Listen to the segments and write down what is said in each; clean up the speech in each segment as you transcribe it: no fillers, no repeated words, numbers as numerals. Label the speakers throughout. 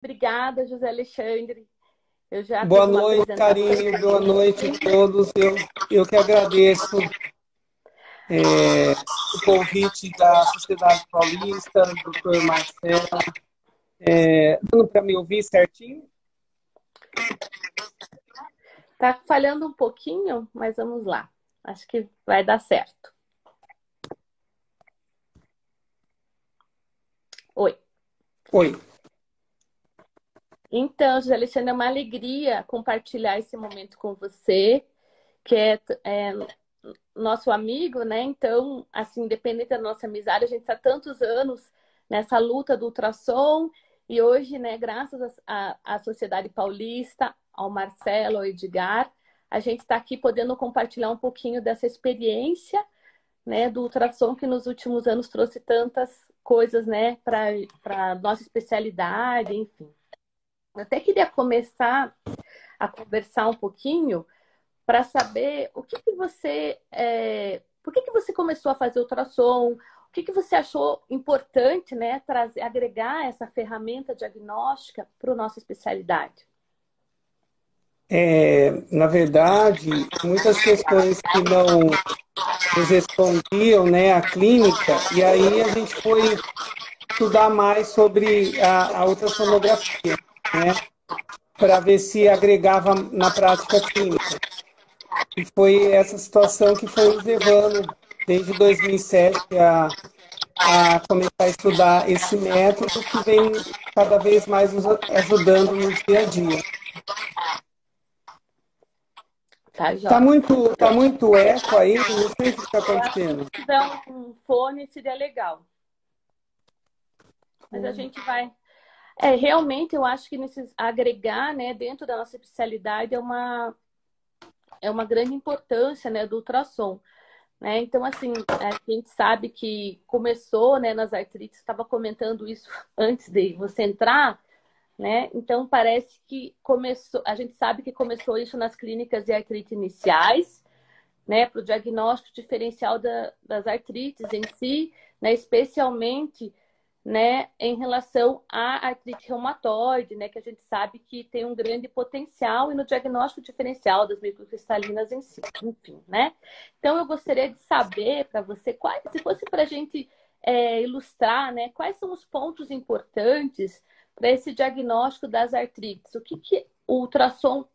Speaker 1: Obrigada, José Alexandre. Eu já fiz
Speaker 2: Boa
Speaker 1: uma
Speaker 2: noite,
Speaker 1: apresentação
Speaker 2: Karine. Boa
Speaker 1: aqui.
Speaker 2: noite a todos. Eu que agradeço o convite da Sociedade Paulista, do Dr. Marcelo. Dando para me ouvir certinho?
Speaker 1: Tá falhando um pouquinho, mas vamos lá. Acho que vai dar certo. Oi.
Speaker 2: Oi.
Speaker 1: Então, José Alexandre, é uma alegria compartilhar esse momento com você, que é nosso amigo, né? Então, assim, independente da nossa amizade, a gente está há tantos anos nessa luta do ultrassom e hoje, né, graças à Sociedade Paulista, ao Marcelo, ao Edgar, a gente está aqui podendo compartilhar um pouquinho dessa experiência, né, do ultrassom que nos últimos anos trouxe tantas coisas, né, para nossa especialidade, enfim. Eu até queria começar a conversar um pouquinho para saber o que você, por que você começou a fazer ultrassom, o que você achou importante, né, trazer, agregar essa ferramenta diagnóstica para a nossa especialidade.
Speaker 2: Na verdade, muitas questões que não nos respondiam, né, a clínica, e aí a gente foi estudar mais sobre a ultrassonografia, né, para ver se agregava na prática clínica. E foi essa situação que foi nos levando, desde 2007, a começar a estudar esse método que vem cada vez mais nos ajudando no dia a dia.
Speaker 1: Tá, Jó?
Speaker 2: Tá muito eco aí, não sei o que está acontecendo.
Speaker 1: Se tiver um fone, seria legal. Mas a gente vai. Realmente, eu acho que agregar, né, dentro da nossa especialidade é uma grande importância, né, do ultrassom. Né? Então, assim, a gente sabe que começou, né, nas artrites, estava comentando isso antes de você entrar, né? Então, parece que começou, a gente sabe que começou isso nas clínicas de artrite iniciais, né, para o diagnóstico diferencial das artrites em si, né, especialmente, né, em relação à artrite reumatoide, né, que a gente sabe que tem um grande potencial e no diagnóstico diferencial das microcristalinas em si, enfim, né? Então, eu gostaria de saber para você, se fosse para a gente ilustrar, né, quais são os pontos importantes para esse diagnóstico das artrites, o que o ultrassom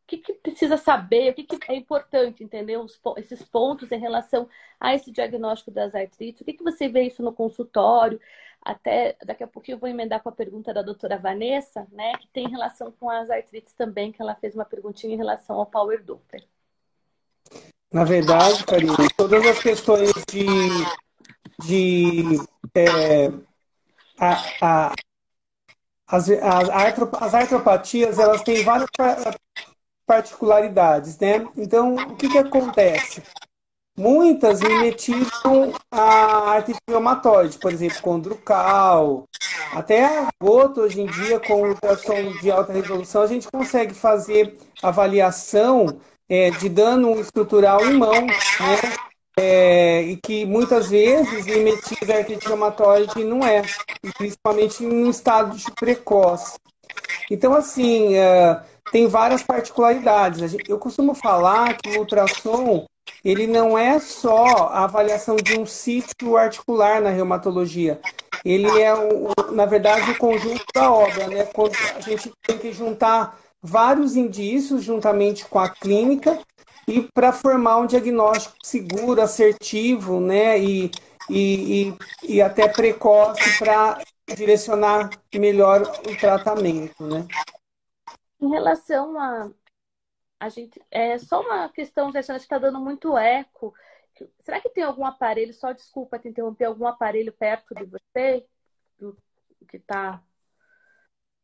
Speaker 1: que precisa saber, o que é importante, entendeu? Esses pontos em relação a esse diagnóstico das artrites, o que você vê isso no consultório? Até daqui a pouquinho eu vou emendar com a pergunta da doutora Vanessa, né, que tem relação com as artrites também, que ela fez uma perguntinha em relação ao Power Doppler.
Speaker 2: Na verdade, Karine, todas as questões de a, a, as artropatias, elas têm várias particularidades, né? Então, o que acontece? Muitas mimetizam a artrite reumatoide, por exemplo, condrucal, até a gota hoje em dia, com ultrassom de alta resolução, a gente consegue fazer avaliação de dano estrutural em mão, né? E que muitas vezes mimetiza a artrite reumatoide e não é, principalmente em um estado precoce. Então, assim, tem várias particularidades. Eu costumo falar que o ultrassom, ele não é só a avaliação de um sítio articular na reumatologia. Ele é, na verdade, o conjunto da obra, né? Quando a gente tem que juntar vários indícios juntamente com a clínica e para formar um diagnóstico seguro, assertivo, né? E até precoce para direcionar melhor o tratamento, né?
Speaker 1: Em relação a gente, é só uma questão, Zé, a gente está dando muito eco. Será que tem algum aparelho, só desculpa te interromper, algum aparelho perto de você que tá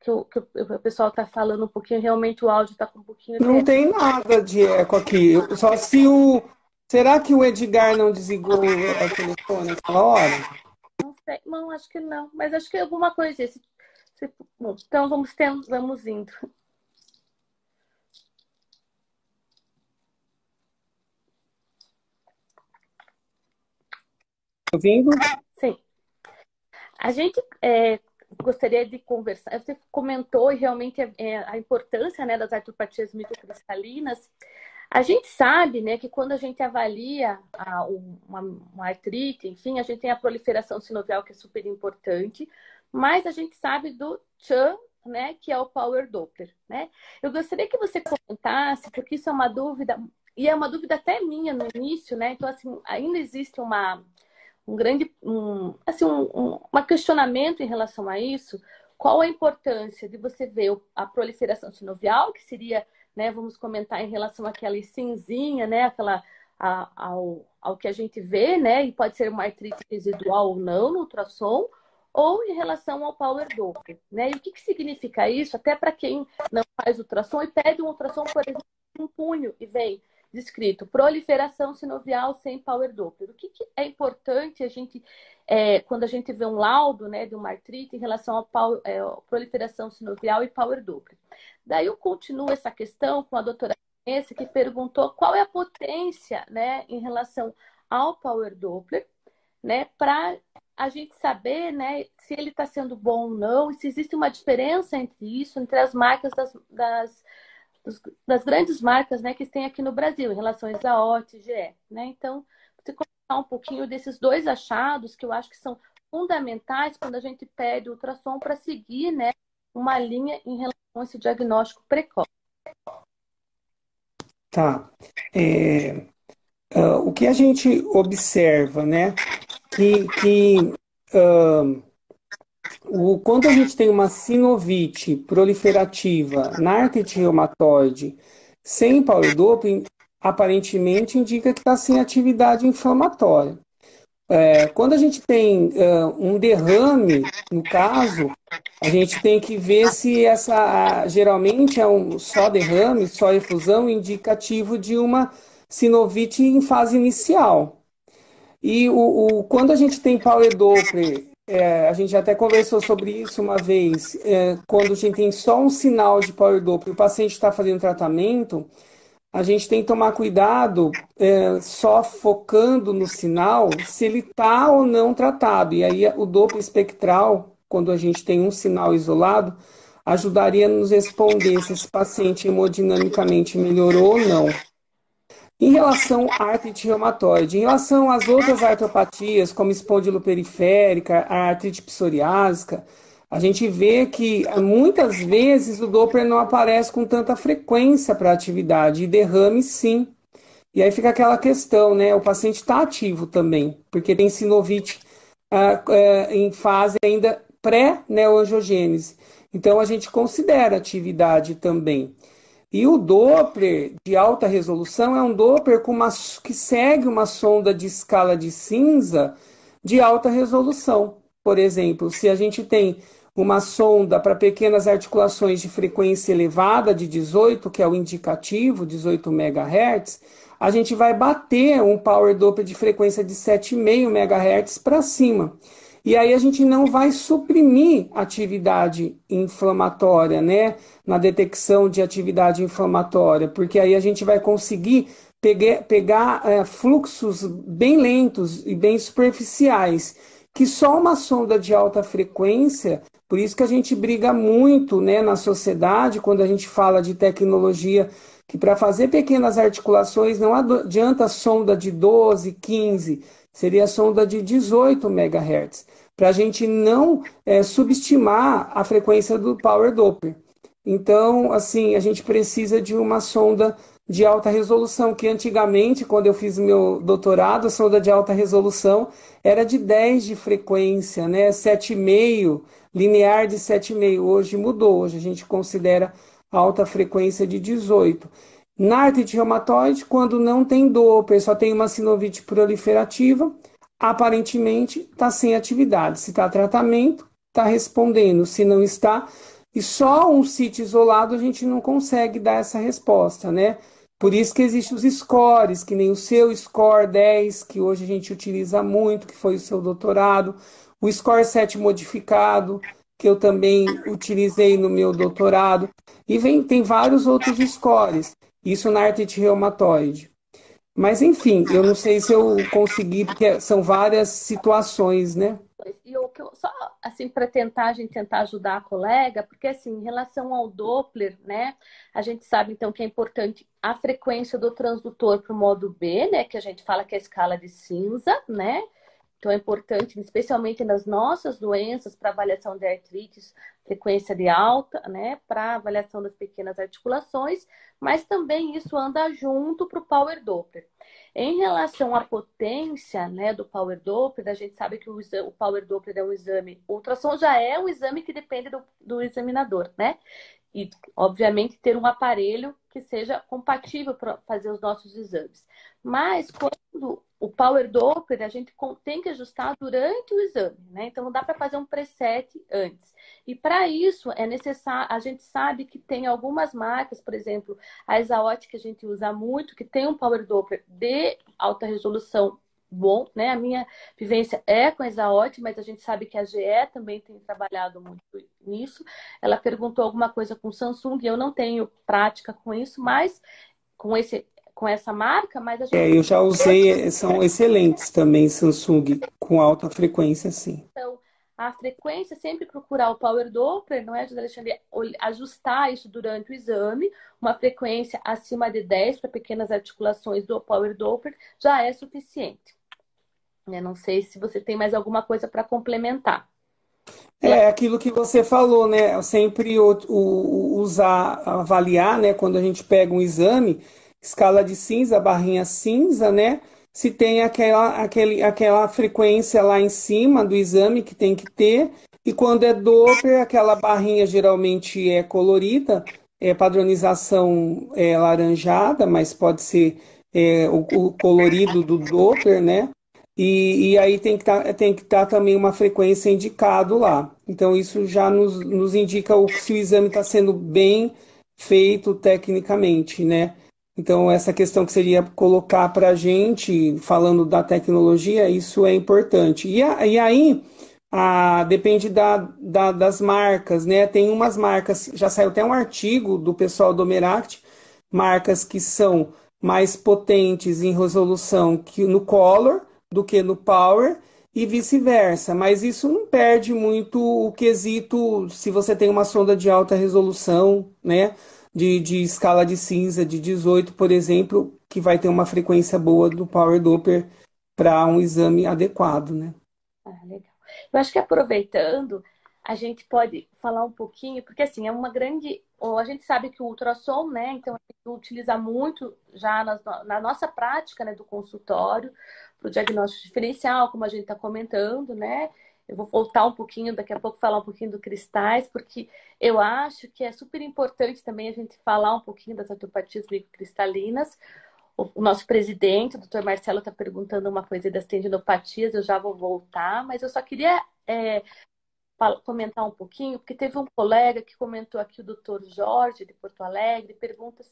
Speaker 1: o pessoal está falando um pouquinho, realmente o áudio está com um pouquinho de
Speaker 2: Não
Speaker 1: eco.
Speaker 2: tem nada de eco aqui. Só se o. Será que o Edgar não desligou o telefone naquela hora?
Speaker 1: Não sei, não, acho que não, mas acho que é alguma coisa. Bom, então vamos indo.
Speaker 2: Ouvindo?
Speaker 1: Sim. A gente gostaria de conversar. Você comentou e realmente a importância, né, das artropatias microcristalinas. A gente sabe, né, que quando a gente avalia uma artrite, enfim, a gente tem a proliferação sinovial, que é super importante, mas a gente sabe do CHAN, né, que é o Power Doppler, né? Eu gostaria que você comentasse, porque isso é uma dúvida, e é uma dúvida até minha no início, né? Então, assim, ainda existe um grande questionamento em relação a isso. Qual a importância de você ver a proliferação sinovial, que seria, né, vamos comentar em relação àquela cinzinha, né, ao que a gente vê, né, e pode ser uma artrite residual ou não no ultrassom, ou em relação ao Power Doppler, né? E o que significa isso? Até para quem não faz ultrassom e pede um ultrassom, por exemplo, um punho e vem descrito proliferação sinovial sem Power Doppler. O que é importante a gente, quando a gente vê um laudo, né, de uma artrite em relação à proliferação sinovial e Power Doppler? Daí eu continuo essa questão com a doutora Vanessa, que perguntou qual é a potência, né, em relação ao Power Doppler, né, para a gente saber, né, se ele está sendo bom ou não, e se existe uma diferença entre isso, entre as marcas das grandes marcas, né, que tem aqui no Brasil, em relação a Exaot e GE, né? Então, você comentar um pouquinho desses dois achados que eu acho que são fundamentais quando a gente pede ultrassom para seguir, né, uma linha em relação a esse diagnóstico precoce.
Speaker 2: Tá. O que a gente observa, né, quando a gente tem uma sinovite proliferativa na artrite reumatoide sem power doping, aparentemente indica que está sem atividade inflamatória. Quando a gente tem um derrame, no caso, a gente tem que ver se geralmente é um só derrame, só efusão, indicativo de uma sinovite em fase inicial. E quando a gente tem Power Doppler, a gente até conversou sobre isso uma vez, quando a gente tem só um sinal de Power Doppler, o paciente está fazendo tratamento, a gente tem que tomar cuidado só focando no sinal, se ele está ou não tratado. E aí o Doppler espectral, quando a gente tem um sinal isolado, ajudaria a nos responder se esse paciente hemodinamicamente melhorou ou não. Em relação à artrite reumatoide, em relação às outras artropatias, como espondiloperiférica, a artrite psoriásica, a gente vê que muitas vezes o Doppler não aparece com tanta frequência para a atividade, e derrame sim. E aí fica aquela questão, né? O paciente está ativo também, porque tem sinovite em fase ainda pré-neoangiogênese. Então a gente considera atividade também. E o Doppler de alta resolução é um Doppler que segue uma sonda de escala de cinza de alta resolução. Por exemplo, se a gente tem uma sonda para pequenas articulações de frequência elevada de 18, que é o indicativo, 18 MHz, a gente vai bater um Power Doppler de frequência de 7,5 MHz para cima. E aí a gente não vai suprimir atividade inflamatória, né? Na detecção de atividade inflamatória, porque aí a gente vai conseguir pegar fluxos bem lentos e bem superficiais, que só uma sonda de alta frequência, por isso que a gente briga muito, né, na sociedade, quando a gente fala de tecnologia, que para fazer pequenas articulações não adianta sonda de 12, 15, seria sonda de 18 MHz, para a gente não subestimar a frequência do Power Doppler. Então, assim, a gente precisa de uma sonda de alta resolução, que antigamente, quando eu fiz meu doutorado, a sonda de alta resolução era de 10 de frequência, né? 7,5, linear de 7,5. Hoje mudou, hoje a gente considera alta frequência de 18. Na artrite reumatoide, quando não tem Doppler, só tem uma sinovite proliferativa, aparentemente está sem atividade. Se está tratamento, está respondendo. Se não está, e só um sítio isolado a gente não consegue dar essa resposta, né? Por isso que existem os scores, que nem o seu score 10, que hoje a gente utiliza muito, que foi o seu doutorado, o score 7 modificado, que eu também utilizei no meu doutorado, e tem vários outros scores, isso na artrite reumatoide. Mas, enfim, eu não sei se eu consegui, porque são várias situações, né?
Speaker 1: E o que eu, só assim para tentar a gente tentar ajudar a colega, porque assim, em relação ao Doppler, né, a gente sabe então que é importante a frequência do transdutor para o modo B, né, que a gente fala que é a escala de cinza, né? Então, é importante, especialmente nas nossas doenças, para avaliação de artrites, frequência de alta, né? Para avaliação das pequenas articulações, mas também isso anda junto para o Power Doppler. Em relação à potência, né, do Power Doppler, a gente sabe que o Power Doppler é um exame, o ultrassom já é um exame que depende do examinador, né? E, obviamente, ter um aparelho que seja compatível para fazer os nossos exames. Mas, quando o Power Doppler, a gente tem que ajustar durante o exame, né? Então, não dá para fazer um preset antes. E, para isso, é necessário... A gente sabe que tem algumas marcas, por exemplo, a Exaot, que a gente usa muito, que tem um Power Doppler de alta resolução bom, né? A minha vivência é com a Exaot, mas a gente sabe que a GE também tem trabalhado muito nisso. Ela perguntou alguma coisa com o Samsung, e eu não tenho prática com isso, mas com essa marca, mas a gente...
Speaker 2: Eu já usei, são excelentes também, Samsung, com alta frequência, sim.
Speaker 1: Então, a frequência, sempre procurar o Power Doppler, não é, José Alexandre? Ajustar isso durante o exame, uma frequência acima de 10 para pequenas articulações do Power Doppler já é suficiente. Eu não sei se você tem mais alguma coisa para complementar.
Speaker 2: É aquilo que você falou, né? Sempre usar, avaliar, né? Quando a gente pega um exame, escala de cinza, barrinha cinza, né? Se tem aquela frequência lá em cima do exame que tem que ter. E quando é Doppler, aquela barrinha geralmente é colorida, é padronização laranjada, mas pode ser o colorido do Doppler, né? E aí tem que estar também uma frequência indicado lá. Então, isso já nos indica se o exame está sendo bem feito tecnicamente, né? Então, essa questão que seria colocar para a gente, falando da tecnologia, isso é importante. E aí, depende das marcas, né? Tem umas marcas, já saiu até um artigo do pessoal do Meract, marcas que são mais potentes em resolução que no Color, do que no Power e vice-versa. Mas isso não perde muito o quesito se você tem uma sonda de alta resolução, né? De escala de cinza de 18, por exemplo, que vai ter uma frequência boa do Power Doppler para um exame adequado, né?
Speaker 1: Ah, legal. Eu acho que aproveitando, a gente pode falar um pouquinho, porque assim, é uma grande. A gente sabe que o ultrassom, né? Então a gente utiliza muito já na nossa prática, né, do consultório, para o diagnóstico diferencial, como a gente está comentando, né? Eu vou voltar um pouquinho, daqui a pouco falar um pouquinho do cristais, porque eu acho que é super importante também a gente falar um pouquinho das etiopatias microcristalinas. O nosso presidente, o doutor Marcelo, está perguntando uma coisa das tendinopatias, eu já vou voltar, mas eu só queria comentar um pouquinho, porque teve um colega que comentou aqui, o doutor Jorge, de Porto Alegre, pergunta,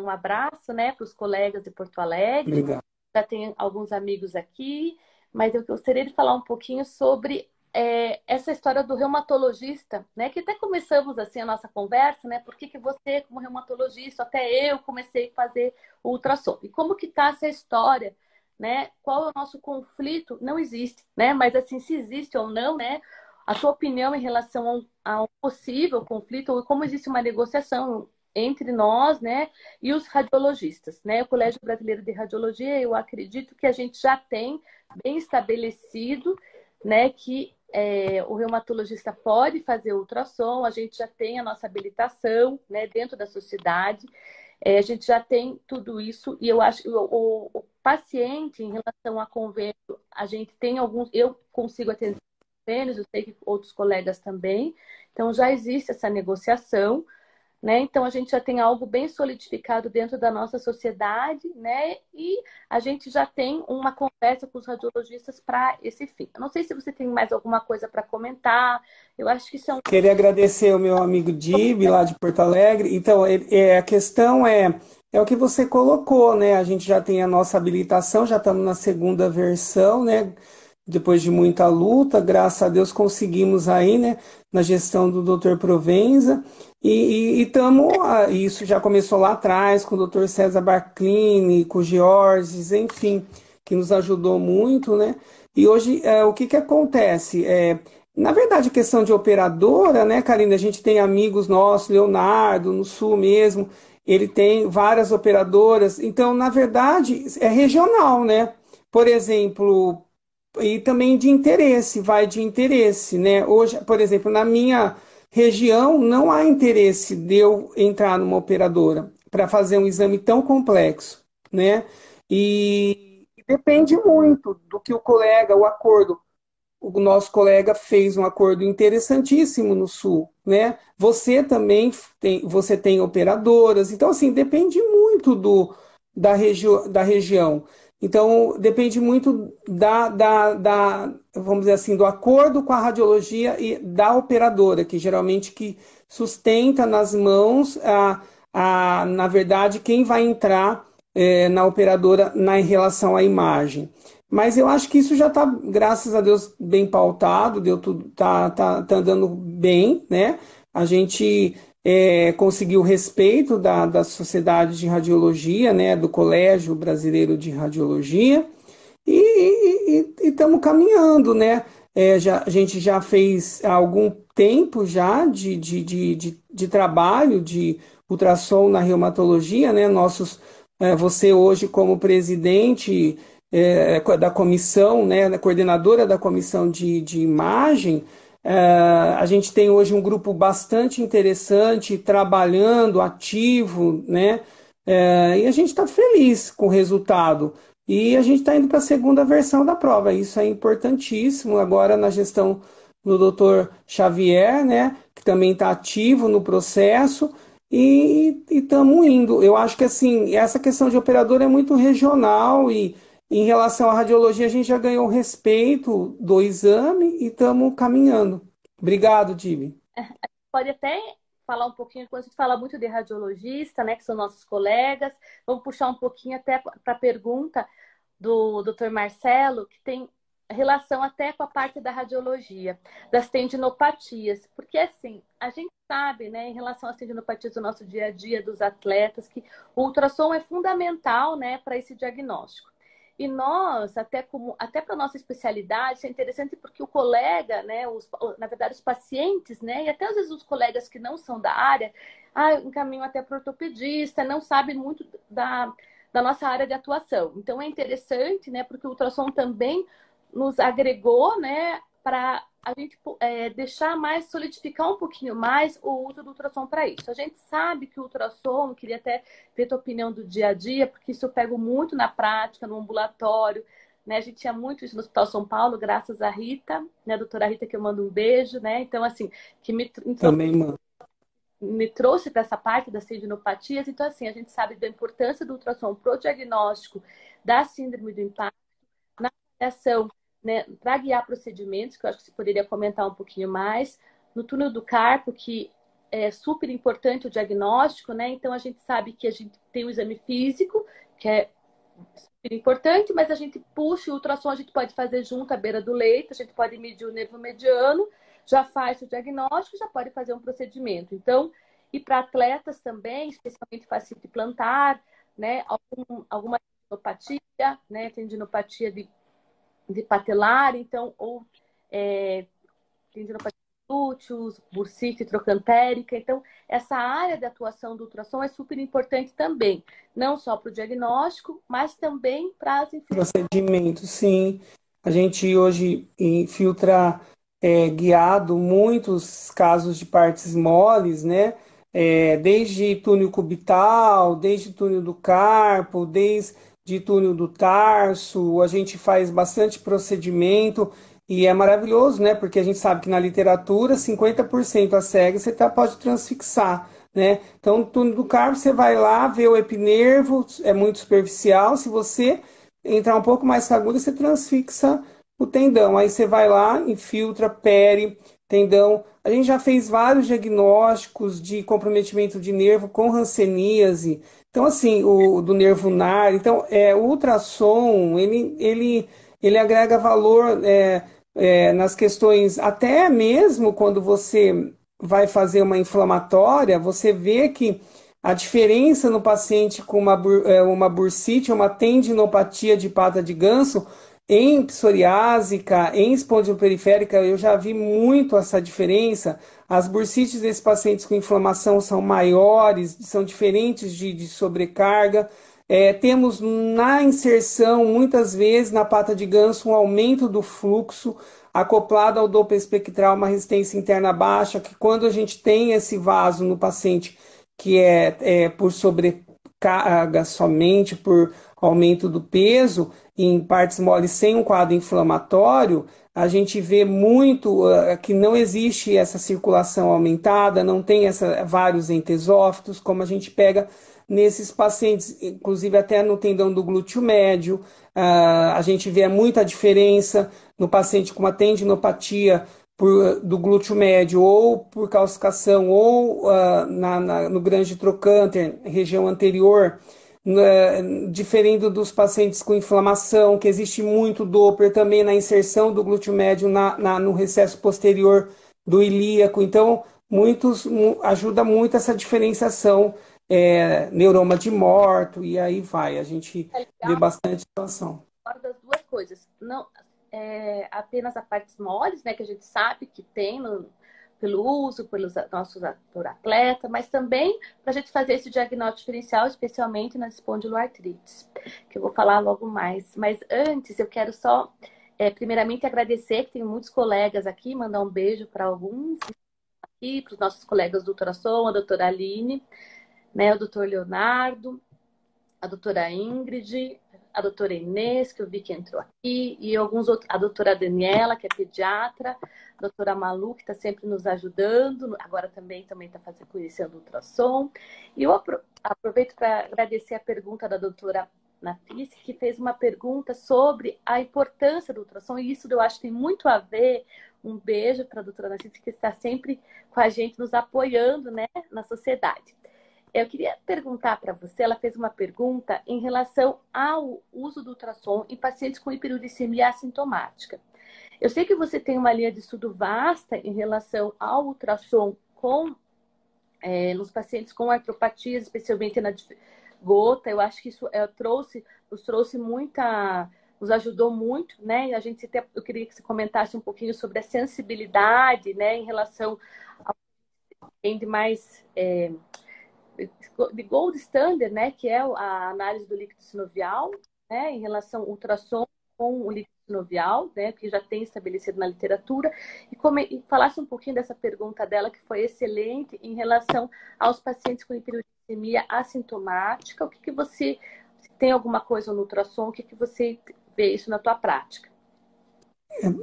Speaker 1: um abraço, né, para os colegas de Porto Alegre.
Speaker 2: Obrigado.
Speaker 1: Já tem alguns amigos aqui, mas eu gostaria de falar um pouquinho sobre essa história do reumatologista, né? Que até começamos assim a nossa conversa, né? Por que você, como reumatologista, até eu comecei a fazer o ultrassom? E como que tá essa história, né? Qual é o nosso conflito? Não existe, né? Mas assim, se existe ou não, né? A sua opinião em relação a um possível conflito, ou como existe uma negociação entre nós, né, e os radiologistas, né? O Colégio Brasileiro de Radiologia, eu acredito que a gente já tem bem estabelecido, né, que o reumatologista pode fazer ultrassom, a gente já tem a nossa habilitação, né, dentro da sociedade, a gente já tem tudo isso, e eu acho que o paciente, em relação a convênio, a gente tem alguns, eu consigo atender convênios, eu sei que outros colegas também, então já existe essa negociação, né? Então a gente já tem algo bem solidificado dentro da nossa sociedade, né? E a gente já tem uma conversa com os radiologistas para esse fim. Eu não sei se você tem mais alguma coisa para comentar. Eu acho que são.
Speaker 2: Queria agradecer ao meu amigo Dib, lá de Porto Alegre. Então, a questão é o que você colocou, né? A gente já tem a nossa habilitação, já estamos na segunda versão, né? Depois de muita luta, graças a Deus conseguimos aí, né? Na gestão do Dr. Provenza. E isso já começou lá atrás com o Dr. César Barclini, com o Georges, enfim, que nos ajudou muito, né? E hoje, o que que acontece? Na verdade, questão de operadora, né, Karina? A gente tem amigos nossos, Leonardo, no Sul mesmo, ele tem várias operadoras. Então, na verdade, é regional, né? Por exemplo, e também de interesse, vai de interesse, né? Hoje, por exemplo, na minha região, não há interesse de eu entrar numa operadora para fazer um exame tão complexo, né? E depende muito do que o colega, o acordo. O nosso colega fez um acordo interessantíssimo no Sul, né? Você também você tem operadoras, então assim depende muito da região. Então depende muito vamos dizer assim, do acordo com a radiologia e da operadora, que geralmente que sustenta nas mãos na verdade quem vai entrar na operadora em relação à imagem. Mas eu acho que isso já está, graças a Deus, bem pautado, deu tudo, tá andando bem, né? A gente conseguiu o respeito da Sociedade de Radiologia, né? Do Colégio Brasileiro de Radiologia, e estamos caminhando, né? A gente já fez há algum tempo já de trabalho de ultrassom na reumatologia, né? Você hoje como presidente da comissão, né, coordenadora da comissão de imagem, a gente tem hoje um grupo bastante interessante, trabalhando, ativo, né, e a gente está feliz com o resultado. E a gente está indo para a segunda versão da prova. Isso é importantíssimo agora na gestão do Dr. Xavier, né, que também está ativo no processo. E estamos indo. Eu acho que assim, essa questão de operador é muito regional e em relação à radiologia, a gente já ganhou o respeito do exame e estamos caminhando. Obrigado, Divi.
Speaker 1: Pode até falar um pouquinho, quando a gente fala muito de radiologista, né, que são nossos colegas, vamos puxar um pouquinho até para a pergunta do Dr. Marcelo, que tem relação até com a parte da radiologia, das tendinopatias, porque assim, a gente sabe, né, em relação às tendinopatias do nosso dia a dia, dos atletas, que o ultrassom é fundamental, né, para esse diagnóstico. E nós, até para nossa especialidade, isso é interessante porque o colega, né, na verdade os pacientes, né, e até às vezes os colegas que não são da área, encaminham até para ortopedista, não sabem muito da nossa área de atuação. Então é interessante, né, porque o ultrassom também nos agregou, né, para a gente deixar mais, solidificar um pouquinho mais o uso do ultrassom para isso. A gente sabe que o ultrassom, queria até ver a tua opinião do dia a dia, porque isso eu pego muito na prática, no ambulatório, né? A gente tinha muito isso no Hospital São Paulo, graças à Rita, né, a doutora Rita, que eu mando um beijo, né? Então, assim, que
Speaker 2: Também, mano.
Speaker 1: Me trouxe para essa parte das tendinopatias. Então, assim, a gente sabe da importância do ultrassom para o diagnóstico da síndrome do impacto, na avaliação, né, para guiar procedimentos, que eu acho que você poderia comentar um pouquinho mais, no túnel do carpo, que é super importante o diagnóstico, né? Então a gente sabe que a gente tem o exame físico, que é super importante, mas a gente puxa o ultrassom, a gente pode fazer junto à beira do leito, a gente pode medir o nervo mediano, já faz o diagnóstico, já pode fazer um procedimento. Então, e para atletas também, especialmente fascite plantar, né? Alguma tendinopatia, né? Tendinopatia de patelar, então, ou tendinopatia lúteus, bursite trocantérica. Então, essa área de atuação do ultrassom é super importante também, não só para o diagnóstico, mas também para as
Speaker 2: procedimentos, sim. A gente hoje infiltra guiado muitos casos de partes moles, né? Desde túnel cubital, desde túnel do carpo, desde túnel do tarso, a gente faz bastante procedimento e é maravilhoso, né? Porque a gente sabe que na literatura 50% a cega você pode transfixar, né? Então, no túnel do carpo você vai lá, vê o epinervo, é muito superficial. Se você entrar um pouco mais com a agulha, você transfixa o tendão. Aí você vai lá, infiltra, pere, tendão. A gente já fez vários diagnósticos de comprometimento de nervo com hanseníase. Então, assim, do nervo ulnar. Então, o ultrassom, ele agrega valor nas questões, até mesmo quando você vai fazer uma inflamatória, você vê que a diferença no paciente com uma bursite, uma tendinopatia de pata de ganso, Em psoriásica, em espondioperiférica, eu já vi muito essa diferença. As bursites desses pacientes com inflamação são maiores, são diferentes de sobrecarga. Temos na inserção, muitas vezes, na pata de ganso, um aumento do fluxo, acoplado ao Doppler espectral, uma resistência interna baixa, que quando a gente tem esse vaso no paciente que é por sobrecarga somente, por aumento do peso, em partes moles sem um quadro inflamatório, a gente vê muito que não existe essa circulação aumentada, não tem vários entesófitos, como a gente pega nesses pacientes, inclusive até no tendão do glúteo médio. A gente vê muita diferença no paciente com uma tendinopatia do glúteo médio, ou por calcificação, ou no grande trocânter, região anterior, diferente dos pacientes com inflamação, que existe muito Doppler também na inserção do glúteo médio no recesso posterior do ilíaco. Então, ajuda muito essa diferenciação, neuroma de Morto, e aí vai. A gente vê bastante situação.
Speaker 1: Fora das duas coisas, não apenas a partes moles, né, que a gente sabe que tem pelo uso, pelos nossos atleta, mas também para a gente fazer esse diagnóstico diferencial, especialmente nas espondiloartrites, que eu vou falar logo mais. Mas antes, eu quero só, primeiramente, agradecer, que tem muitos colegas aqui, mandar um beijo para alguns aqui, para os nossos colegas do ultrassom, a doutora Aline, né, o doutor Leonardo, a doutora Ingrid, a doutora Inês, que eu vi que entrou aqui, e alguns outros, a doutora Daniela, que é pediatra, a doutora Malu, que está sempre nos ajudando, agora também está conhecendo o ultrassom. E eu aproveito para agradecer a pergunta da doutora Nafice, que fez uma pergunta sobre a importância do ultrassom, e isso eu acho que tem muito a ver. Um beijo para a doutora Nafice, que está sempre com a gente, nos apoiando, né, na sociedade. Eu queria perguntar para você, ela fez uma pergunta em relação ao uso do ultrassom em pacientes com hiperuricemia assintomática. Eu sei que você tem uma linha de estudo vasta em relação ao ultrassom nos pacientes com artropatias, especialmente na gota. Eu acho que isso nos ajudou muito, né? E eu queria que você comentasse um pouquinho sobre a sensibilidade, né, em relação ao de mais de gold standard, né, que é a análise do líquido sinovial, né, em relação ao ultrassom com o líquido sinovial, né, que já tem estabelecido na literatura, e falasse um pouquinho dessa pergunta dela, que foi excelente, em relação aos pacientes com hiperuricemia assintomática. O que você, se tem alguma coisa no ultrassom, o que você vê isso na tua prática?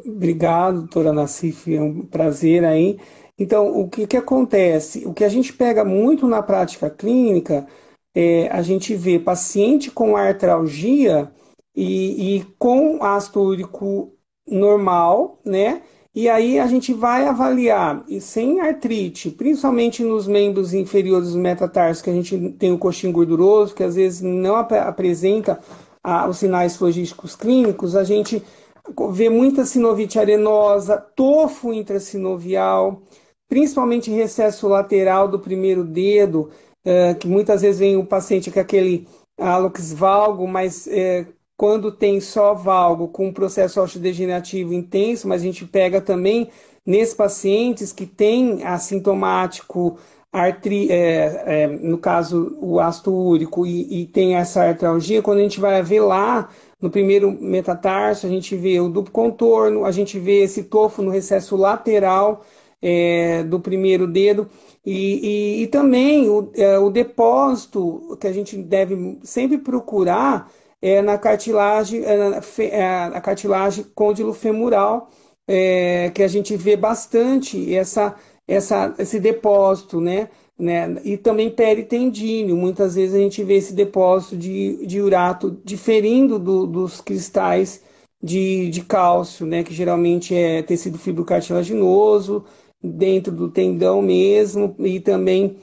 Speaker 2: Obrigado, doutora Nassif, é um prazer aí. Então, o que acontece? O que a gente pega muito na prática clínica a gente vê paciente com artralgia e com ácido úrico normal, né? E aí a gente vai avaliar, e sem artrite, principalmente nos membros inferiores do metatarso, que a gente tem o coxim gorduroso, que às vezes não apresenta os sinais flogísticos clínicos, a gente vê muita sinovite arenosa, tofo intrasinovial, principalmente recesso lateral do primeiro dedo, que muitas vezes vem o paciente com aquele hálux valgo, mas quando tem só valgo com um processo osteodegenerativo intenso, mas a gente pega também nesses pacientes que têm assintomático, no caso o ácido úrico, e tem essa artralgia, quando a gente vai ver lá no primeiro metatarso, a gente vê o duplo contorno, a gente vê esse tofo no recesso lateral do primeiro dedo, e também o depósito que a gente deve sempre procurar na cartilagem, a cartilagem condilofemoral, que a gente vê bastante esse depósito, né? E também peritendíneo, muitas vezes a gente vê esse depósito de urato diferindo dos cristais de cálcio, né? Que geralmente é tecido fibrocartilaginoso, dentro do tendão mesmo, e também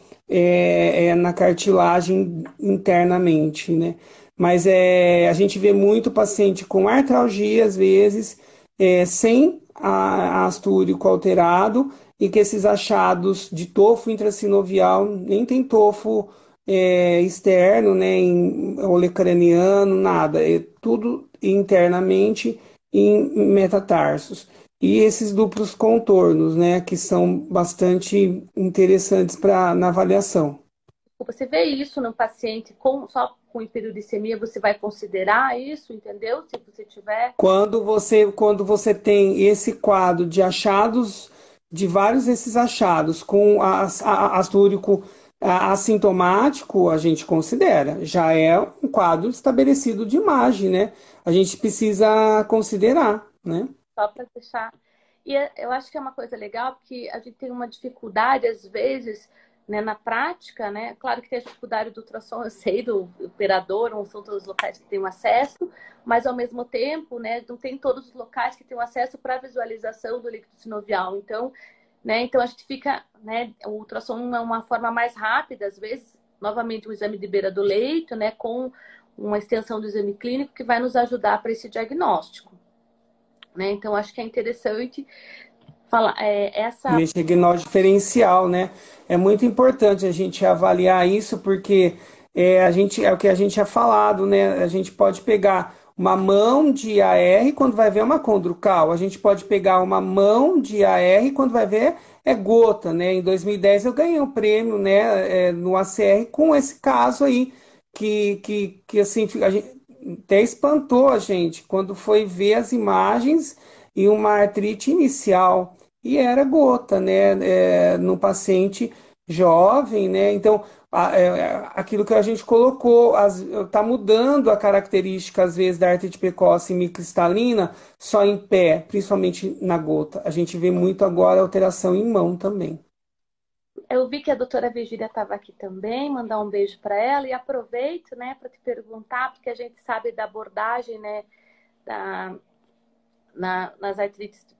Speaker 2: na cartilagem internamente, né? Mas a gente vê muito paciente com artralgia, às vezes, sem ácido úrico alterado, e que esses achados de tofo intrasinovial, nem tem tofo externo, né, em olecraniano, nada. É tudo internamente em metatarsos. E esses duplos contornos, né, que são bastante interessantes na avaliação.
Speaker 1: Você vê isso num paciente só com hiperuricemia, você vai considerar isso, entendeu? Se você tiver.
Speaker 2: Quando você tem esse quadro de achados, de vários desses achados, com ácido úrico assintomático, a gente considera. Já é um quadro estabelecido de imagem, né? A gente precisa considerar, né?
Speaker 1: Só para deixar. E eu acho que é uma coisa legal, porque a gente tem uma dificuldade, às vezes, né, na prática, né? Claro que tem a dificuldade do ultrassom, eu sei, do operador, não são todos os locais que têm acesso, mas ao mesmo tempo, né, não tem todos os locais que têm acesso para a visualização do líquido sinovial. Então, né, então a gente fica, né, o ultrassom é uma forma mais rápida, às vezes, novamente, um exame de beira do leito, né, com uma extensão do exame clínico que vai nos ajudar para esse diagnóstico. Né? Então, acho que é interessante falar essa.
Speaker 2: Esse diagnóstico diferencial, né? É muito importante a gente avaliar isso, porque é o que a gente tinha falado, né? A gente pode pegar uma mão de AR quando vai ver uma condrucal, a gente pode pegar uma mão de AR quando vai ver gota, né? Em 2010 eu ganhei um prêmio, né, no ACR com esse caso aí, que assim, a gente até espantou a gente quando foi ver as imagens e uma artrite inicial. E era gota, né, no paciente jovem, né? Então, aquilo que a gente colocou, está mudando a característica, às vezes, da artrite precoce microcristalina só em pé, principalmente na gota. A gente vê muito agora alteração em mão também.
Speaker 1: Eu vi que a doutora Virgília estava aqui também, mandar um beijo para ela e aproveito, né, para te perguntar, porque a gente sabe da abordagem, né, da, nas artrites,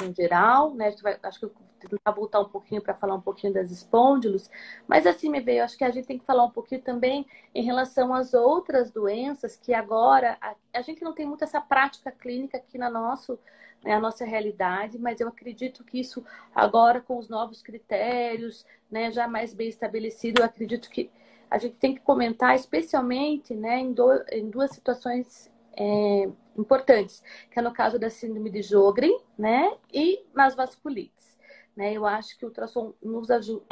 Speaker 1: em geral, né? Acho que eu vou tentar voltar um pouquinho para falar um pouquinho das espôndilos, mas assim me veio, acho que a gente tem que falar um pouquinho também em relação às outras doenças que agora a gente não tem muito essa prática clínica aqui né, a nossa realidade, mas eu acredito que isso agora com os novos critérios, né, já mais bem estabelecido, eu acredito que a gente tem que comentar especialmente, né, em duas situações importantes, que é no caso da síndrome de Sjögren, né, e nas vasculites, né? Eu acho que o ultrassom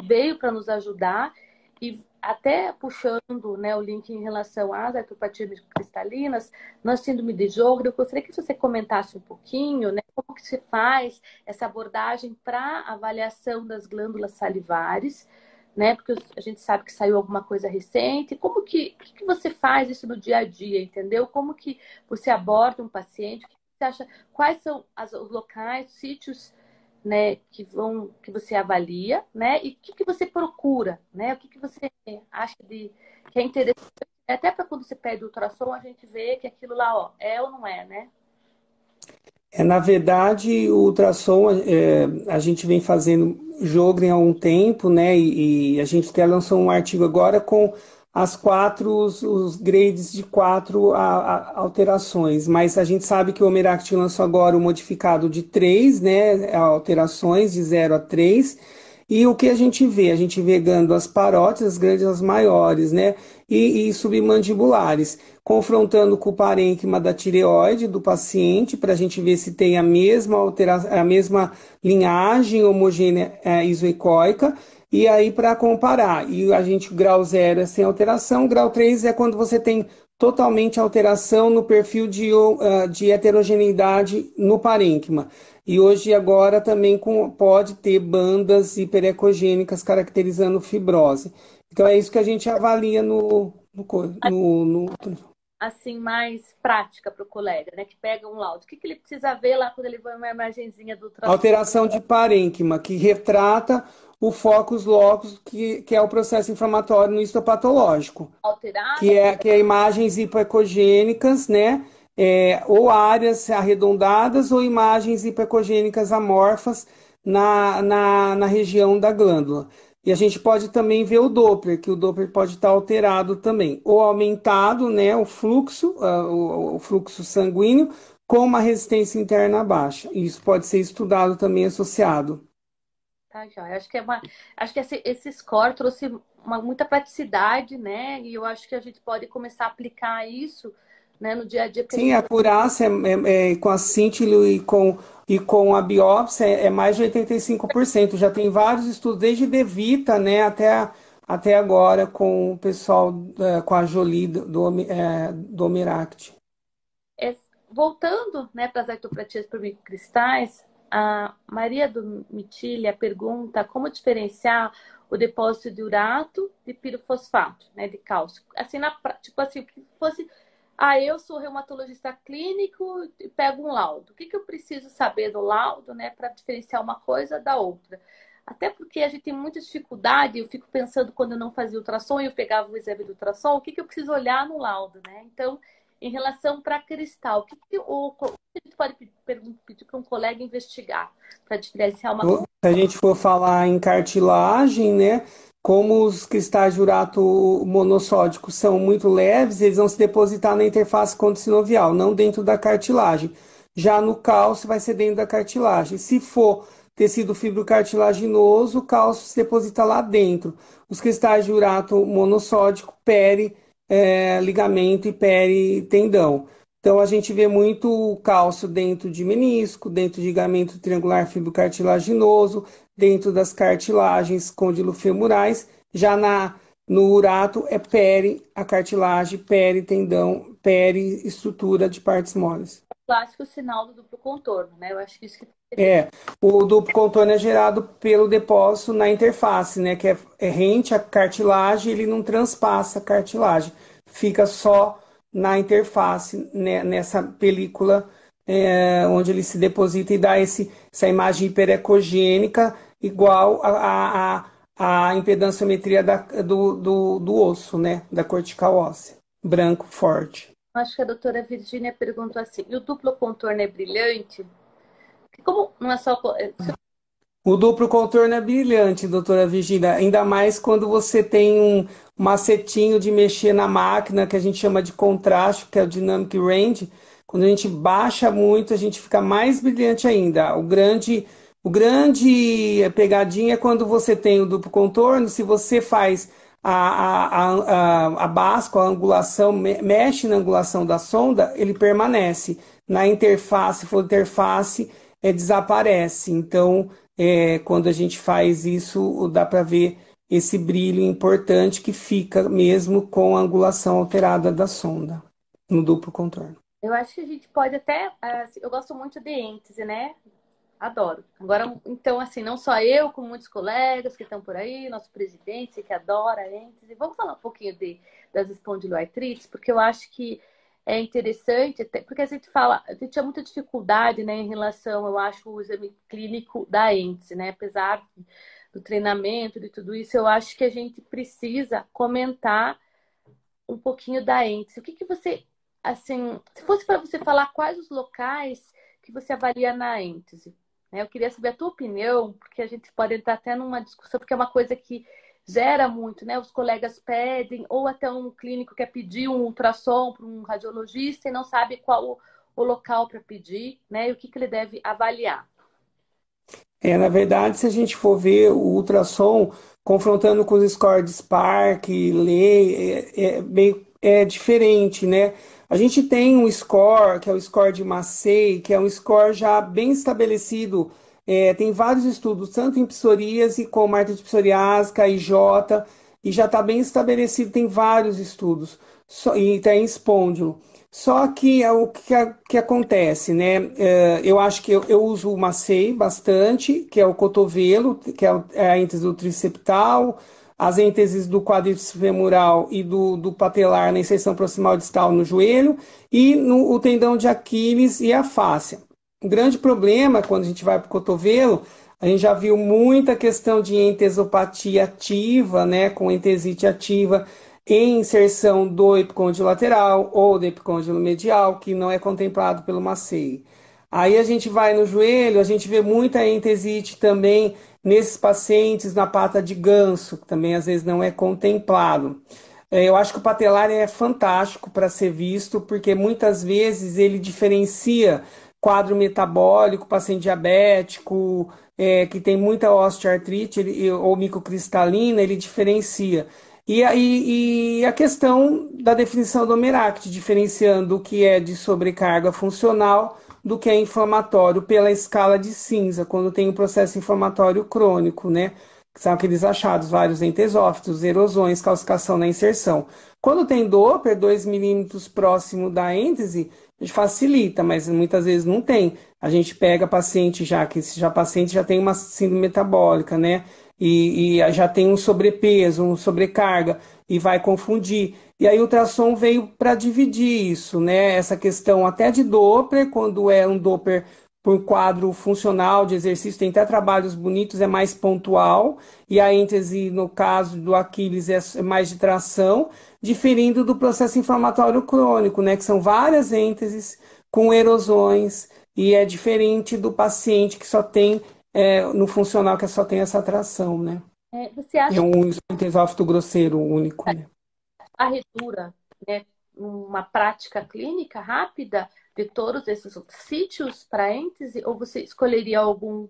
Speaker 1: veio para nos ajudar e até puxando, né, o link em relação às artropatias cristalinas, na síndrome de Sjögren, eu gostaria que você comentasse um pouquinho, né, como que se faz essa abordagem para avaliação das glândulas salivares, né? Porque a gente sabe que saiu alguma coisa recente. Como que você faz isso no dia a dia, entendeu? Como que você aborda um paciente? O que você acha? Quais são os locais, os sítios, né, que você avalia, né? E o que você procura, né? O que você acha que é interessante? Até para quando você pede ultrassom, a gente vê que aquilo lá, ó, é ou não é, né?
Speaker 2: Na verdade, o ultrassom, a gente vem fazendo Sjögren há um tempo, né? E a gente até lançou um artigo agora com os grades de quatro alterações. Mas a gente sabe que o Omeract lançou agora o modificado de 3, né? Alterações de 0 a 3. E o que a gente vê? A gente vê glândulas parótidas, as grandes, as maiores, né? E submandibulares, confrontando com o parênquima da tireoide do paciente, para a gente ver se tem a mesma a mesma linhagem homogênea isoecóica, e aí para comparar. E a gente, o grau 0 é sem alteração, o grau 3 é quando você tem totalmente alteração no perfil de heterogeneidade no parênquima. E hoje, agora, também pode ter bandas hiperecogênicas caracterizando fibrose. Então, é isso que a gente avalia no.
Speaker 1: Assim, mais prática para o colega, né? Que pega um laudo. O que ele precisa ver lá quando ele vai uma imagenzinha do ultrassom?
Speaker 2: Alteração de parênquima, que retrata o focus locus, que é o processo inflamatório no histopatológico,
Speaker 1: Alterado?
Speaker 2: que é imagens hipoecogênicas, né? Ou áreas arredondadas ou imagens hipoecogênicas amorfas na região da glândula. E a gente pode também ver o Doppler, que o Doppler pode estar alterado também, ou aumentado, né, o fluxo sanguíneo, com uma resistência interna baixa. Isso pode ser estudado também associado.
Speaker 1: Tá, joia. Acho que esse score trouxe muita praticidade, né? E eu acho que a gente pode começar a aplicar isso, né, no dia a dia.
Speaker 2: Sim, a curácia com a cíntilo e com a biópsia é mais de 85%. Já tem vários estudos, desde De Vita, né, até agora com o pessoal, com a Jolie do Omeract.
Speaker 1: É, voltando, né, para as artoplatias por microcristais, a Maria do Mitília pergunta como diferenciar o depósito de urato de pirofosfato, né, de cálcio. Assim, tipo assim, que fosse, eu sou reumatologista clínico e pego um laudo. O que eu preciso saber do laudo, né, para diferenciar uma coisa da outra? Até porque a gente tem muita dificuldade, eu fico pensando quando eu não fazia ultrassom, eu pegava o exame do ultrassom, o que eu preciso olhar no laudo, né? Então, em relação para cristal, o que a gente pode pedir para um colega investigar para diferenciar uma coisa?
Speaker 2: Se a gente for falar em cartilagem, né, como os cristais de urato monossódico são muito leves, eles vão se depositar na interface condissinovial, não dentro da cartilagem. Já no cálcio vai ser dentro da cartilagem. Se for tecido fibrocartilaginoso, o cálcio se deposita lá dentro. Os cristais de urato monossódico, ligamento e tendão. Então, a gente vê muito cálcio dentro de menisco, dentro de ligamento triangular fibrocartilaginoso, dentro das cartilagens condilofemorais. Já no urato é a cartilagem, tendão, estrutura de partes moles.
Speaker 1: Clássico sinal do duplo contorno, né? Eu acho que isso que
Speaker 2: O duplo contorno é gerado pelo depósito na interface, né? Que é rente à cartilagem, ele não transpassa a cartilagem, fica só na interface, né? Nessa película onde ele se deposita e dá essa imagem hiperecogênica igual a impedanciometria do osso, né? Da cortical óssea, branco forte.
Speaker 1: acho que a doutora Virgínia perguntou assim: e o duplo contorno é brilhante? Como não é só.
Speaker 2: O duplo contorno é brilhante, doutora Virginia, ainda mais quando você tem um macetinho de mexer na máquina, que a gente chama de contraste, que é o dynamic range. Quando a gente baixa muito, a gente fica mais brilhante ainda. O grande pegadinha é quando você tem o duplo contorno, se você faz a basco, a angulação, mexe na angulação da sonda, ele permanece. Na interface, se for interface, desaparece. Então, quando a gente faz isso, dá para ver esse brilho importante que fica mesmo com a angulação alterada da sonda no duplo contorno.
Speaker 1: Eu acho que a gente pode até. Eu gosto muito de êntese, né? Adoro. Agora, então, assim, não só eu, como muitos colegas que estão por aí, nosso presidente que adora êntese. Vamos falar um pouquinho das espondiloartrites, porque eu acho que é interessante, porque a gente tinha muita dificuldade, né, em relação, eu acho, ao exame clínico da êntese, né? Apesar do treinamento, de tudo isso, eu acho que a gente precisa comentar um pouquinho da êntese. O que você, assim, se fosse para você falar quais os locais que você avalia na êntese, né? Eu queria saber a tua opinião, porque a gente pode entrar até numa discussão, porque é uma coisa que gera muito, né? Os colegas pedem, ou até um clínico quer pedir um ultrassom para um radiologista e não sabe qual o local para pedir, né? E o que ele deve avaliar.
Speaker 2: Na verdade, se a gente for ver o ultrassom, confrontando com os scores de Spark, Lay, é diferente, né? A gente tem um score, que é o score de Massey, que é um score já bem estabelecido. Tem vários estudos, tanto em psoríase como artrite psoriásica, IJ, e já está bem estabelecido, tem vários estudos, e tem espôndilo. Só que que acontece, né? Eu acho que eu uso o Massey bastante, que é o cotovelo, que é a êntese do triceptal, as ênteses do quadríceps femoral e do patelar na inserção proximal distal no joelho, e o tendão de Aquiles e a fáscia. O grande problema, quando a gente vai para o cotovelo, a gente já viu muita questão de entesopatia ativa, né, com entesite ativa, em inserção do epicôndilo lateral ou do epicôndilo medial, que não é contemplado pelo Massey. Aí a gente vai no joelho, a gente vê muita entesite também nesses pacientes na pata de ganso, que também às vezes não é contemplado. Eu acho que o patelar é fantástico para ser visto, porque muitas vezes ele diferencia quadro metabólico, paciente diabético, que tem muita osteoartrite ou microcristalina, ele diferencia. E a questão da definição do Meracte, diferenciando o que é de sobrecarga funcional do que é inflamatório pela escala de cinza, quando tem um processo inflamatório crônico, né? Que são aqueles achados, vários entesófitos, erosões, calcificação na inserção. Quando tem Doppler, 2 milímetros próximo da êntese, a gente facilita, mas muitas vezes não tem. A gente pega paciente já, que já paciente já tem uma síndrome metabólica, né? E já tem um sobrepeso, uma sobrecarga, e vai confundir. E aí o ultrassom veio para dividir isso, né? Essa questão até de Doppler, quando é um Doppler por quadro funcional de exercício, tem até trabalhos bonitos, é mais pontual, e a êntese, no caso do Aquiles, é mais de tração, diferindo do processo inflamatório crônico, né? Que são várias ênteses com erosões, e é diferente do paciente que só tem, no funcional, que só tem essa tração, né?
Speaker 1: Você
Speaker 2: É
Speaker 1: acha que
Speaker 2: um entesófito grosseiro único, né?
Speaker 1: a varredura, né, uma prática clínica rápida de todos esses sítios para êntese, ou você escolheria algum?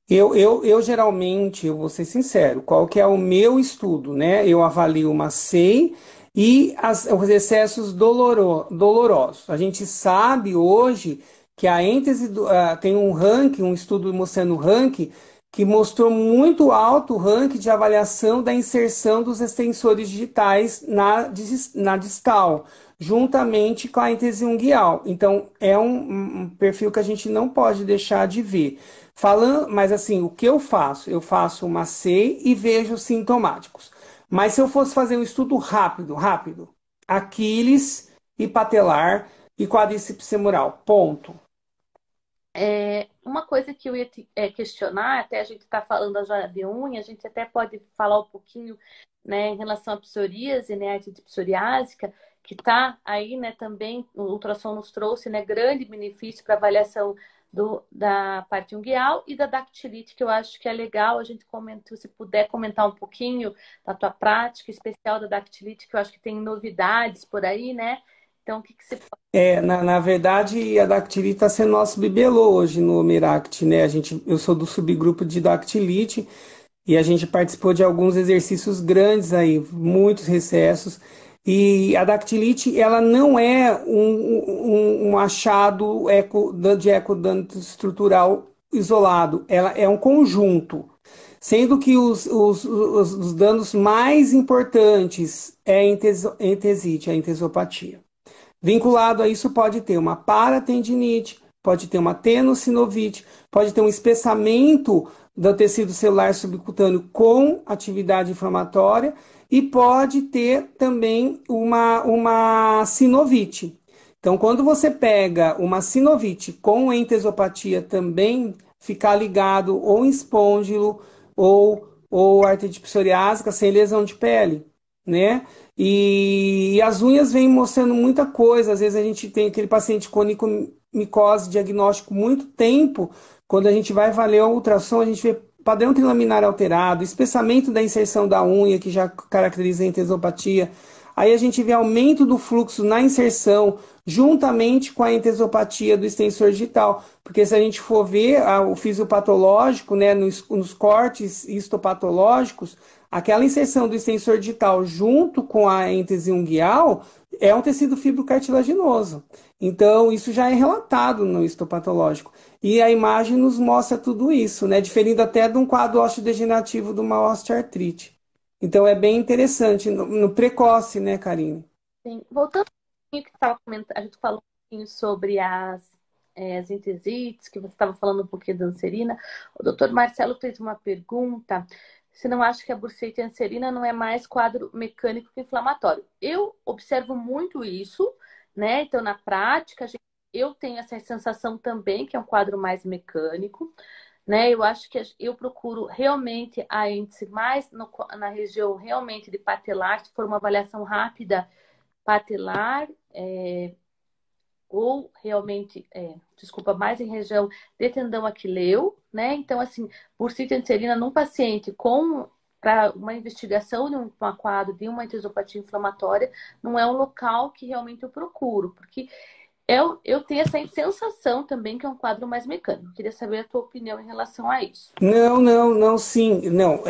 Speaker 2: Eu geralmente, eu vou ser sincero, qual que é o meu estudo, né? Eu avalio uma SEI e os excessos dolorosos. A gente sabe hoje que a êntese tem um ranking, um estudo mostrando o ranking, que mostrou muito alto o ranking de avaliação da inserção dos extensores digitais na distal, juntamente com a êntese unguial. Então, é um perfil que a gente não pode deixar de ver. Falando, mas assim, o que eu faço? Eu faço uma C e vejo sintomáticos. Mas se eu fosse fazer um estudo rápido, Aquiles e patelar e quadríceps femoral, ponto.
Speaker 1: Uma coisa que eu ia questionar, até a gente está falando já de unha, a gente até pode falar um pouquinho, né, em relação à psoríase, né, a artrite psoriásica, que está aí, né, também o ultrassom nos trouxe, né, grande benefício para avaliação da parte unguial e da dactilite, que eu acho que é legal a gente comentar, se puder comentar um pouquinho da tua prática especial da dactilite, que eu acho que tem novidades por aí, né? Então, o que que você
Speaker 2: Na verdade, a dactilite está sendo nosso bibelô hoje no Miract, né? Eu sou do subgrupo de dactilite e a gente participou de alguns exercícios grandes aí, muitos recessos. E a dactilite, ela não é um achado de ecodano estrutural isolado, ela é um conjunto. Sendo que os danos mais importantes é a entesite, a entesopatia. Vinculado a isso pode ter uma paratendinite, pode ter uma tenossinovite, pode ter um espessamento do tecido celular subcutâneo com atividade inflamatória e pode ter também uma sinovite. Então, quando você pega uma sinovite com entesopatia também, ficar ligado ou em espôndilo ou artrite psoriásica sem lesão de pele, né? E as unhas vêm mostrando muita coisa. Às vezes a gente tem aquele paciente com onicomiose diagnóstico muito tempo. Quando a gente vai valer o ultrassom, a gente vê padrão trilaminar alterado, espessamento da inserção da unha, que já caracteriza a entesopatia. Aí a gente vê aumento do fluxo na inserção, juntamente com a entesopatia do extensor digital. Porque se a gente for ver o fisiopatológico, né, nos cortes histopatológicos, aquela inserção do extensor digital junto com a êntese unguial é um tecido fibrocartilaginoso. Então, isso já é relatado no histopatológico. E a imagem nos mostra tudo isso, né? Diferindo até de um quadro osteodegenerativo de uma osteoartrite. Então, é bem interessante, no precoce, né, Karine?
Speaker 1: tem? Voltando um pouquinho que você estava comentando, a gente falou um pouquinho sobre as entesites, que você estava falando um pouquinho da anserina. O doutor Marcelo fez uma pergunta. Você não acha que a bursite anserina não é mais quadro mecânico que inflamatório? Eu observo muito isso, né? Então, na prática, eu tenho essa sensação também que é um quadro mais mecânico, né? Eu acho que eu procuro realmente a índice mais na região realmente de patelar, se for uma avaliação rápida, patelar, ou realmente, desculpa, mais em região de tendão aquileu, né? Então, assim, bursite anserina num paciente com para uma investigação de um quadro de uma entesopatia inflamatória, não é um local que realmente eu procuro, porque Eu tenho essa sensação também que é um quadro mais mecânico. Queria saber a tua opinião em relação a isso.
Speaker 2: Não, não, não, sim. Não,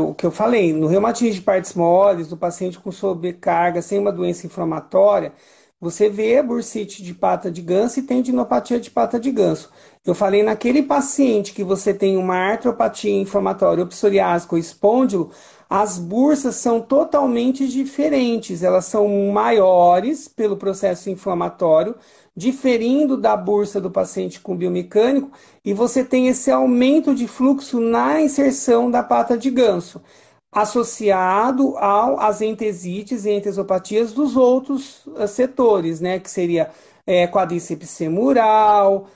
Speaker 2: o que eu falei, no reumatismo de partes moles, do paciente com sobrecarga, sem uma doença inflamatória, você vê a bursite de pata de ganso e tendinopatia de pata de ganso. Eu falei naquele paciente que você tem uma artropatia inflamatória, ou psoriásica ou espôndilo, as bursas são totalmente diferentes. Elas são maiores pelo processo inflamatório, diferindo da bursa do paciente com biomecânico, e você tem esse aumento de fluxo na inserção da pata de ganso, associado às entesites e entesopatias dos outros setores, né? Que seria quadríceps femoral,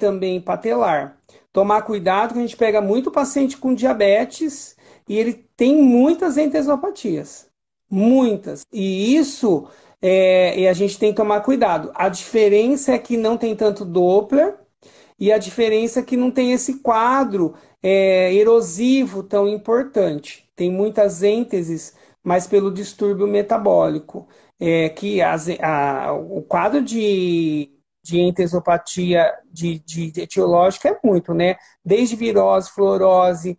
Speaker 2: também patelar. Tomar cuidado que a gente pega muito paciente com diabetes e ele tem muitas entesopatias. Muitas. E isso e a gente tem que tomar cuidado. A diferença é que não tem tanto Doppler, e a diferença é que não tem esse quadro erosivo tão importante. Tem muitas ênteses, mas pelo distúrbio metabólico. O quadro de entesopatia de etiológica é muito, né? Desde virose, fluorose,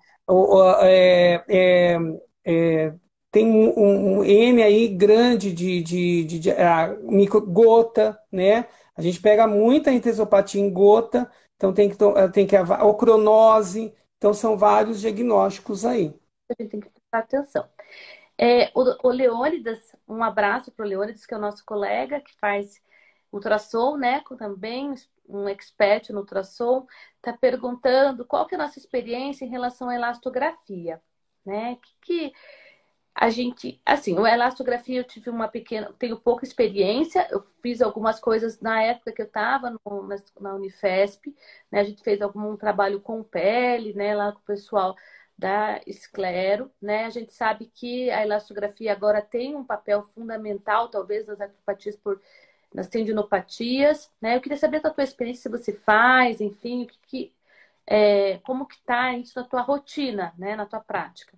Speaker 2: tem um N aí grande gota, né? A gente pega muita entesopatia em gota, então tem que ocronose, então são vários diagnósticos aí.
Speaker 1: A gente tem que prestar atenção. O Leônidas, um abraço para o Leônidas, que é o nosso colega que faz ultrassom, né? Também um expert no ultrassom, está perguntando qual que é a nossa experiência em relação à elastografia, né? Que a gente, assim, o elastografia eu tive tenho pouca experiência, eu fiz algumas coisas na época que eu estava na Unifesp, né? A gente fez algum trabalho com pele, né? Lá com o pessoal da esclero, né? A gente sabe que a elastografia agora tem um papel fundamental, talvez, nas tendinopatias, né? Eu queria saber da tua experiência, se você faz, enfim, como que tá isso na tua rotina, né? Na tua prática.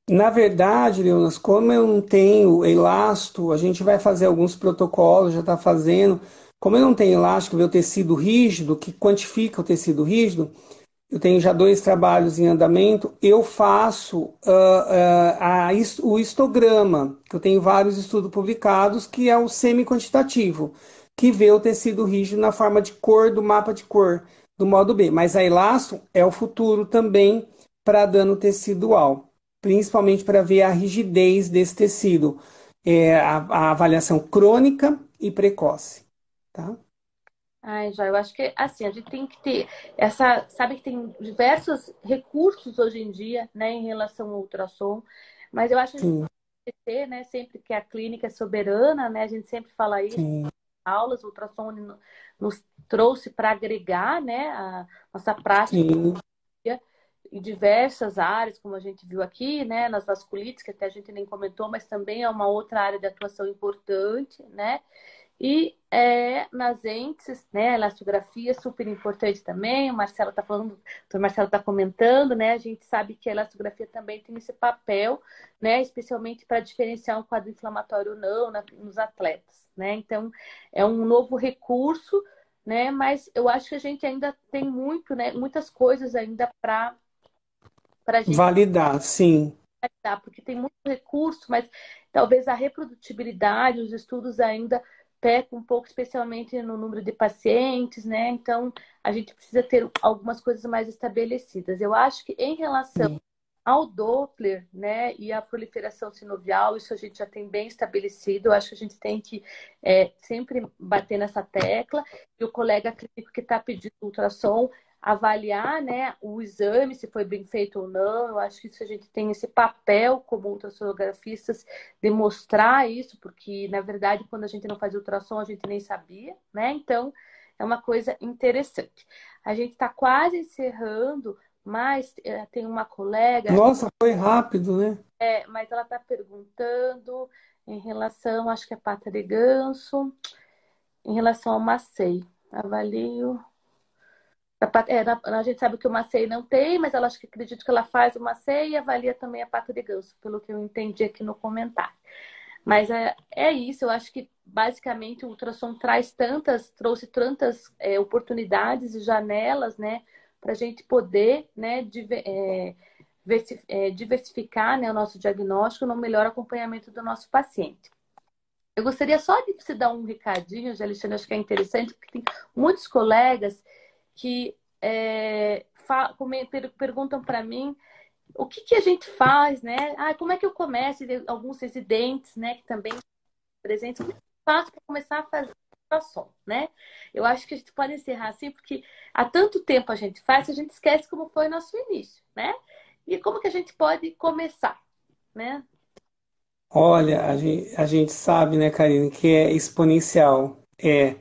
Speaker 2: Na verdade, Leonas, como eu não tenho elasto, a gente vai fazer alguns protocolos, já está fazendo. Como eu não tenho elástico, ver o tecido rígido, que quantifica o tecido rígido, eu tenho já 2 trabalhos em andamento, eu faço o histograma, que eu tenho vários estudos publicados, que é o semi-quantitativo, que vê o tecido rígido na forma de cor do mapa de cor do modo B. Mas a elasto é o futuro também para dano tecidual, principalmente para ver a rigidez desse tecido, a avaliação crônica e precoce, tá?
Speaker 1: Ai, já, eu acho que assim, a gente tem que ter sabe que tem diversos recursos hoje em dia, né, em relação ao ultrassom, mas eu acho que a gente
Speaker 2: Sim,
Speaker 1: tem que ter, né, sempre que a clínica é soberana, né, a gente sempre fala isso,
Speaker 2: sim,
Speaker 1: aulas, o ultrassom nos trouxe para agregar, né, a nossa prática
Speaker 2: sim,
Speaker 1: em diversas áreas, como a gente viu aqui, né, nas vasculites, que até a gente nem comentou, mas também é uma outra área de atuação importante, né? E nas entes, né, a elastografia é super importante também. O Marcelo está falando, o doutor Marcelo está comentando, né? A gente sabe que a elastografia também tem esse papel, né, especialmente para diferenciar um quadro inflamatório ou não nos atletas, né? Então, é um novo recurso, né? Mas eu acho que a gente ainda tem muitas coisas ainda para a gente
Speaker 2: validar, sim.
Speaker 1: dar, porque tem muito recurso, mas talvez a reprodutibilidade, os estudos ainda pecam um pouco, especialmente no número de pacientes, né? Então, a gente precisa ter algumas coisas mais estabelecidas. Eu acho que em relação
Speaker 2: Sim.
Speaker 1: ao Doppler, né, e a proliferação sinovial, isso a gente já tem bem estabelecido. Eu acho que a gente tem que sempre bater nessa tecla. E o colega clínico que está pedindo ultrassom, avaliar, né, o exame, se foi bem feito ou não. Eu acho que isso a gente tem esse papel como ultrassonografistas de mostrar isso, porque, na verdade, quando a gente não fazia ultrassom, a gente nem sabia, né? Então, é uma coisa interessante. A gente está quase encerrando, mas tem uma colega,
Speaker 2: Nossa, foi rápido, né?
Speaker 1: mas ela está perguntando em relação, acho que é pata de ganso, em relação ao macei. Avalio. A gente sabe que o macei não tem, mas ela acho que acredito que ela faz o macei e avalia também a pata de ganso, pelo que eu entendi aqui no comentário. Mas é isso, eu acho que basicamente o ultrassom trouxe tantas oportunidades e janelas, né, para a gente poder, né, diversificar, né, o nosso diagnóstico no melhor acompanhamento do nosso paciente. Eu gostaria só de você dar um recadinho, Alexandre, acho que é interessante, porque tem muitos colegas que perguntam para mim o que a gente faz, né? Ah, como é que eu começo? E alguns residentes, né, que também presentes, como é que eu faço para começar a fazer ultrassom, né? Eu acho que a gente pode encerrar assim, porque há tanto tempo a gente faz, que a gente esquece como foi o nosso início, né? E como que a gente pode começar, né?
Speaker 2: Olha, a gente sabe, né, Karine, que é exponencial. É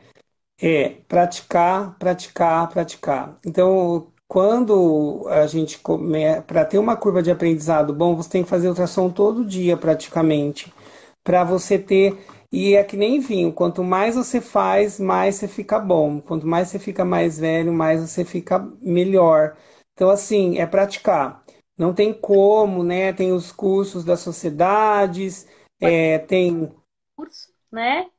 Speaker 2: praticar, praticar, praticar. Então, quando a gente começa, para ter uma curva de aprendizado bom, você tem que fazer ultrassom todo dia, praticamente, para você ter. E é que nem vinho, quanto mais você faz, mais você fica bom. Quanto mais você fica mais velho, mais você fica melhor. Então, assim, é praticar. Não tem como, né? Tem os cursos das sociedades, tem
Speaker 1: Curso, né?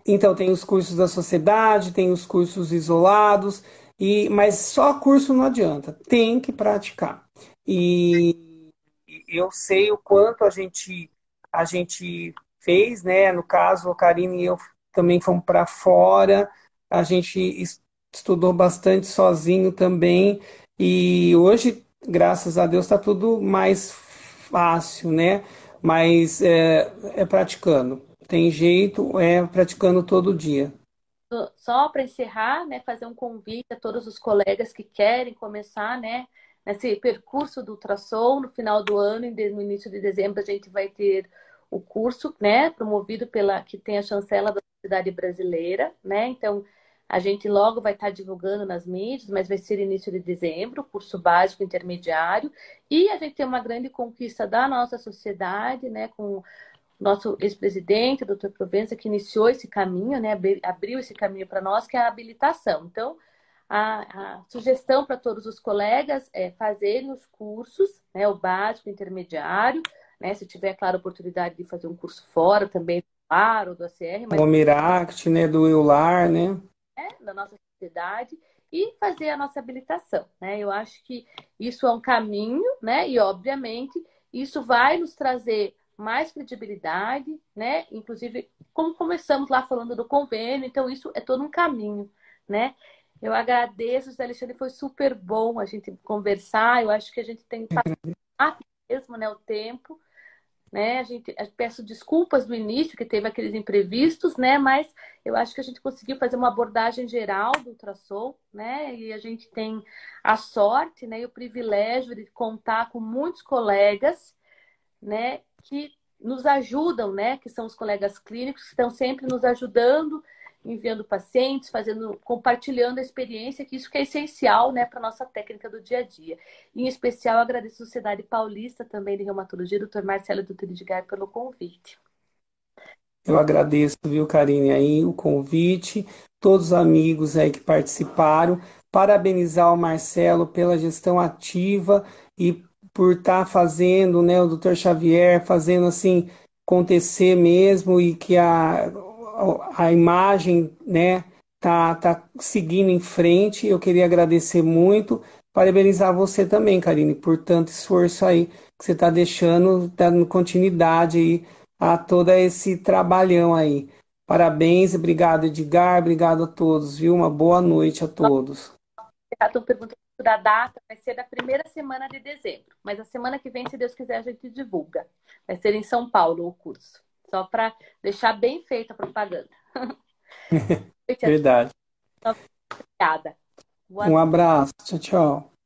Speaker 2: então, tem os cursos da sociedade, tem os cursos isolados, mas só curso não adianta, tem que praticar. E eu sei o quanto a gente fez, né? No caso, a Karine e eu também fomos para fora, a gente estudou bastante sozinho também, e hoje, graças a Deus, está tudo mais fácil, né? Mas é praticando. Tem jeito, é praticando todo dia.
Speaker 1: Só para encerrar, né, fazer um convite a todos os colegas que querem começar, né, nesse percurso do ultrassom no final do ano, no início de dezembro a gente vai ter o curso, né, promovido pela que tem a chancela da Sociedade Brasileira, né? Então a gente logo vai estar divulgando nas mídias, mas vai ser início de dezembro, curso básico intermediário, e a gente tem uma grande conquista da nossa sociedade, né, com nosso ex-presidente, o doutor Provença, que iniciou esse caminho, né, abriu esse caminho para nós, que é a habilitação. Então, a sugestão para todos os colegas é fazerem os cursos, né, o básico, o intermediário, né, se tiver, claro, a oportunidade de fazer um curso fora também, claro, do ACR, mas
Speaker 2: O Miract, né, do Eular, né?
Speaker 1: da nossa sociedade e fazer a nossa habilitação, né? Eu acho que isso é um caminho, né? E obviamente isso vai nos trazer mais credibilidade, né? Inclusive, como começamos lá falando do convênio, então isso é todo um caminho, né? Eu agradeço, José Alexandre, foi super bom a gente conversar. Eu acho que a gente tem que passar mesmo, né, o tempo, né? Eu peço desculpas no início, que teve aqueles imprevistos, né? Mas eu acho que a gente conseguiu fazer uma abordagem geral do ultrassom, né? E a gente tem a sorte, né, e o privilégio de contar com muitos colegas, né, que nos ajudam, né? Que são os colegas clínicos que estão sempre nos ajudando, enviando pacientes, compartilhando a experiência, que isso que é essencial, né, para nossa técnica do dia a dia. Em especial, agradeço a Sociedade Paulista também de Reumatologia, Dr. Marcelo Dutra Edgar, pelo convite.
Speaker 2: Eu agradeço, viu, Karine, aí o convite, todos os amigos aí que participaram, parabenizar o Marcelo pela gestão ativa e por estar fazendo, né, o Dr. Xavier fazendo assim acontecer mesmo e que a imagem, né, tá seguindo em frente. Eu queria agradecer muito, parabenizar você também, Karine, por tanto esforço aí que você está deixando, dando continuidade aí a todo esse trabalhão aí. Parabéns, obrigado, Edgar, obrigado a todos, viu? Uma boa noite a todos.
Speaker 1: Estão perguntando da data, vai ser da primeira semana de dezembro, mas a semana que vem, se Deus quiser, a gente divulga. Vai ser em São Paulo o curso, só para deixar bem feita a propaganda.
Speaker 2: Verdade.
Speaker 1: Obrigada. Boa
Speaker 2: Um
Speaker 1: noite.
Speaker 2: abraço, tchau, tchau.